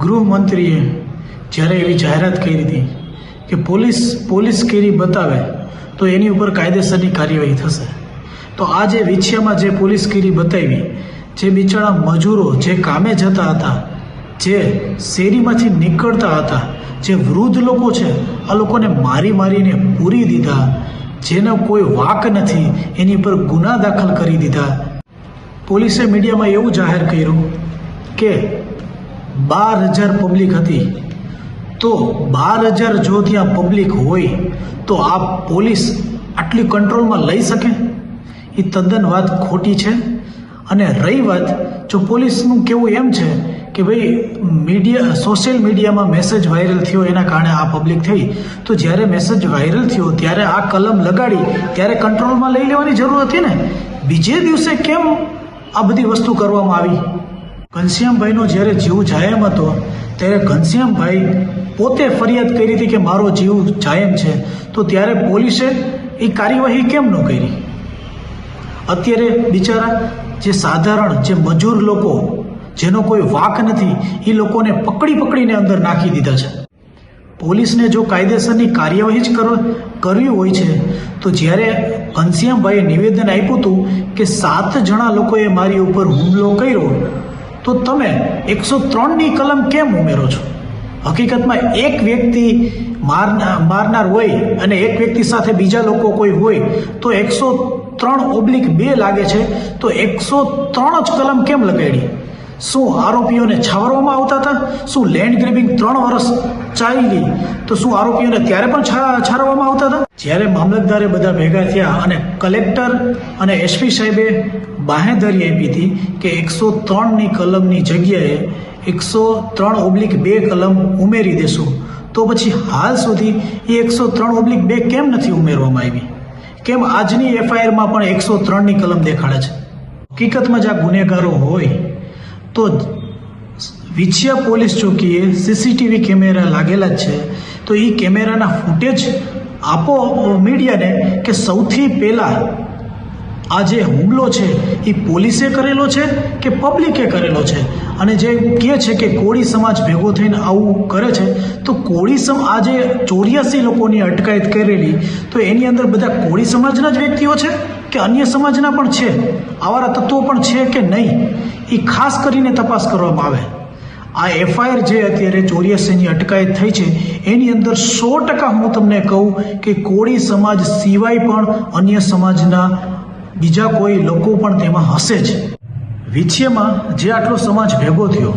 ગૃહમંત્રીએ જ્યારે એવી જાહેરાત કરી હતી કે પોલીસગીરી બતાવે તો એની ઉપર કાયદેસરની કાર્યવાહી થશે, તો આ જે વિછિયામાં જે પોલીસગીરી બતાવી, જે બિચારા મજૂરો જે કામે જતા હતા, જે શેરીમાંથી નીકળતા હતા, જે વૃદ્ધ લોકો છે, આ લોકોને મારીને પૂરી દીધા, જેનો કોઈ વાક નથી એની પર ગુના દાખલ કરી દીધા. પોલીસે મીડિયામાં એવું જાહેર કર્યું કે 12,000 પબ્લિક હતી, તો 12,000 જો ત્યાં પબ્લિક હોય તો આ પોલીસ આટલી કંટ્રોલમાં લઈ શકે? એ તદ્દન વાત ખોટી છે. અને રહી વાત, જો પોલીસનું કહેવું એમ છે કે ભાઈ સોશિયલ મીડિયામાં મેસેજ વાયરલ થયો એના કારણે આ પબ્લિક થઈ, તો જ્યારે મેસેજ વાયરલ થયો ત્યારે આ કલમ લગાડી ત્યારે કંટ્રોલમાં લઈ લેવાની જરૂર હતી ને. બીજે દિવસે કેમ આ બધી વસ્તુ કરવામાં આવી? ઘનશ્યામભાઈનો જ્યારે જીવ જાયમ હતો ત્યારે ઘનશ્યામભાઈ પોતે ફરિયાદ કરી હતી કે મારો જીવ જાયમ છે, તો ત્યારે પોલીસે એ કાર્યવાહી કેમ ન કરી? અત્યારે બિચારા જે સાધારણ જે મજૂર લોકો જેનો કોઈ વાક નથી એ લોકોને પકડીને અંદર નાખી દીધા છે. પોલીસને જો કાયદેસરની કાર્યવાહી જ કરવી હોય છે તો જ્યારે ઘનશ્યામભાઈએ નિવેદન આપ્યું હતું કે 7 જણા લોકોએ મારી ઉપર હુમલો કર્યો, તો તમે 103ની કલમ કેમ ઉમેરો છો? હકીકતમાં એક વ્યક્તિ મારનાર હોય અને એક વ્યક્તિ સાથે બીજા લોકો કોઈ હોય તો 103/2 લાગે છે, તો 103 જ કલમ કેમ લગાડી? શું આરોપીઓને છાવરવામાં આવતા હતા? શું લેન્ડ ગ્રેબિંગ 3 વર્ષ ચાલી તો શું આરોપીઓને ત્યારે પણ છાવરવામાં આવતા હતા? જ્યારે મામલતદારે બધા ભેગા થયા અને કલેક્ટર અને એસપી સાહેબે બાંહેધરી આપી હતી કે 103ની કલમની જગ્યાએ 103/2 કલમ ઉમેરી દેશું, તો પછી હાલ સુધી એ 103/2 કેમ નથી ઉમેરવામાં આવી? કેમ આજની એફઆઈઆરમાં પણ 103ની કલમ દેખાડે છે? હકીકતમાં જ આ ગુનેગારો હોય તો વિછિયા પોલીસ ચોકીએ સીસીટીવી કેમેરા લાગેલા જ છે, તો એ કેમેરાના ફૂટેજ આપો મીડિયાને કે સૌથી પહેલાં આ જે હુમલો છે એ પોલીસે કરેલો છે કે પબ્લિકે કરેલો છે? અને જે કહે છે કે કોળી સમાજ ભેગો થઈને આવું કરે છે, તો કોળી આ જે 84 લોકોની અટકાયત કરેલી, તો એની અંદર બધા કોળી સમાજના જ વ્યક્તિઓ છે કે અન્ય સમાજના પણ છે? આવા તત્વો પણ છે કે નહીં, એ ખાસ કરીને તપાસ કરવામાં આવે. આ એફઆઈઆર જે અત્યારે 84ની અટકાયત થઈ છે એની અંદર 100% હું તમને કહું કે કોળી સમાજ સિવાય પણ અન્ય સમાજના બીજા કોઈ લોકો પણ તેમાં હશે જ. વિછિયામાં જે આટલો સમાજ ભેગો થયો